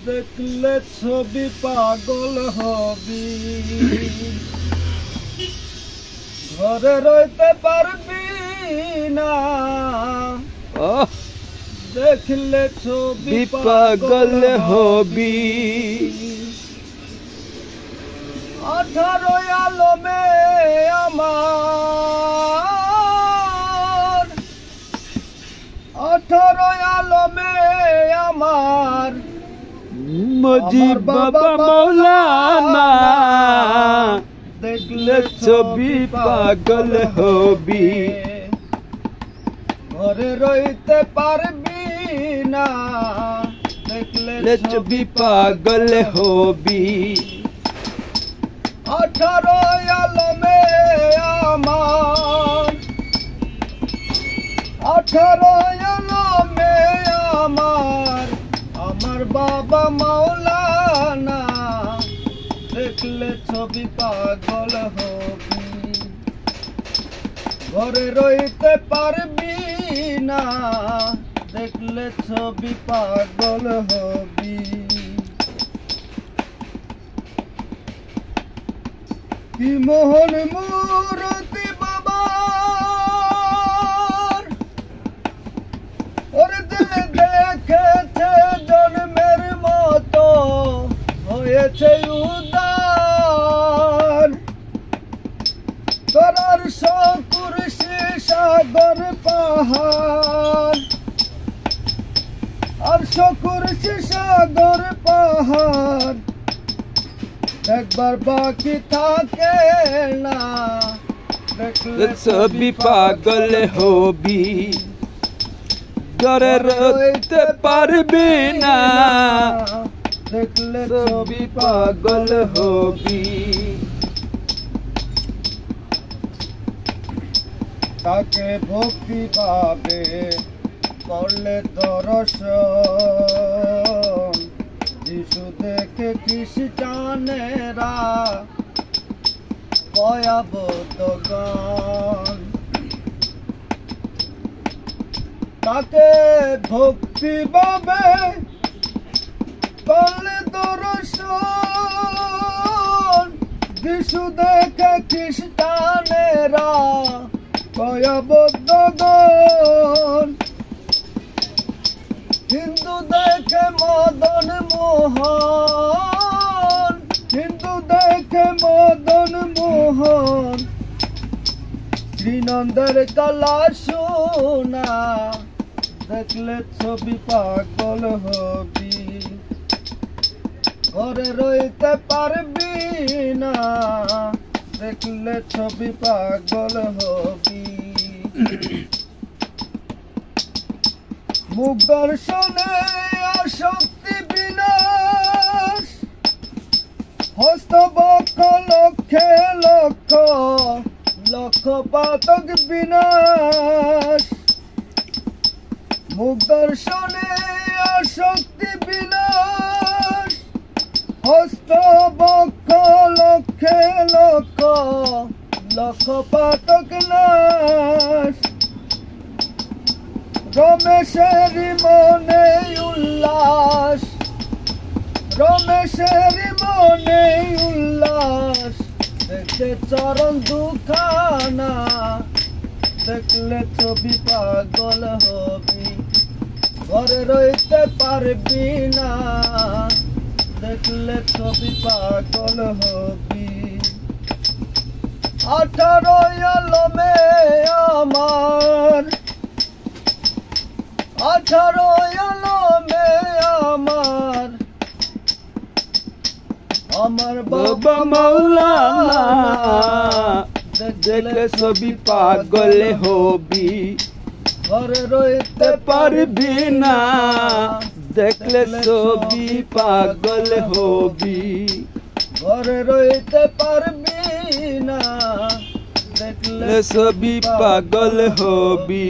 দেখলে ছবি পাগল হবি, ঘরে রইতে পারবি না। দেখলে ছবি পাগল হবি, 18 আলমে আমার, 18 আলমে আমার মুজিব বাবা মৌলানা। দেখলে ছবি পাগল হবি, ঘরে রইতে পারবি না। দেখলে ছবি পাগল হবি, 18 আলমে আমার, 18 আলমে আমার, আমার বাবা মাওলানা। দেখলে ছবি পাগল হবি, ঘরে রইতে পারবি না। দেখলে ছবি পাগল হবি। কি মোহন মূরতি বাবার, ওরে দিলে দেখেছে জন্মের মতো হয়েছে উদার। করার সকুরসি সাগর পাহাড়, আর সকুরসি সাগর পাহাড় একবার বাকি থাকে না। দেখলে ছবি পাগল হবি, ঘরে রইতে পারবি না। দেখলে ছবি পাগল হবি, তাকে ভক্তি পাবে করলে দর্শন। যিশু দেখে খ্রিস্টানেরা কয়াবতগণ, তাকে ভক্তি পাবে করলে দর্শন। যিশু দেখে খ্রিস্টানেরা কয়াবতগণ, হিন্দু দেখে মদন মোহন, হিন্দু দেখে মদন মোহন। শ্রীনন্দের কালা সোনা, দেখলে ছবি পাগল হবি, ঘরে রইতে পারবি না। দেখলে ছবি পাগল হবি। মুখ দর্শনে আসক্তি বিনাশ, হস্তবক্ষ লক্ষে লক্ষ লক্ষ পাতক বিনাশ। মুখ দর্শনে আসক্তি বিনাশ, হস্তবক্ষ লক্ষে লক্ষ লক্ষ পাতক নাশ। রমেশের মনে উল্লাস, রমেশের মনে উল্লাস। দেখে চরণ দুখানা, দেখলে ছবি পাগল হবি, ঘরে রইতে পারবি না। দেখলে ছবি পাগল হবি। 18 আলমে আমার, 18 আলমে আমার, আমার বাবা মৌলানা। দেখলে ছবি পাগল হবি, ঘরে রইতে পারবি না। দেখলে ছবি পাগল হবি, ঘরে রইতে পারবি না। দেখলে ছবি পাগল হবি।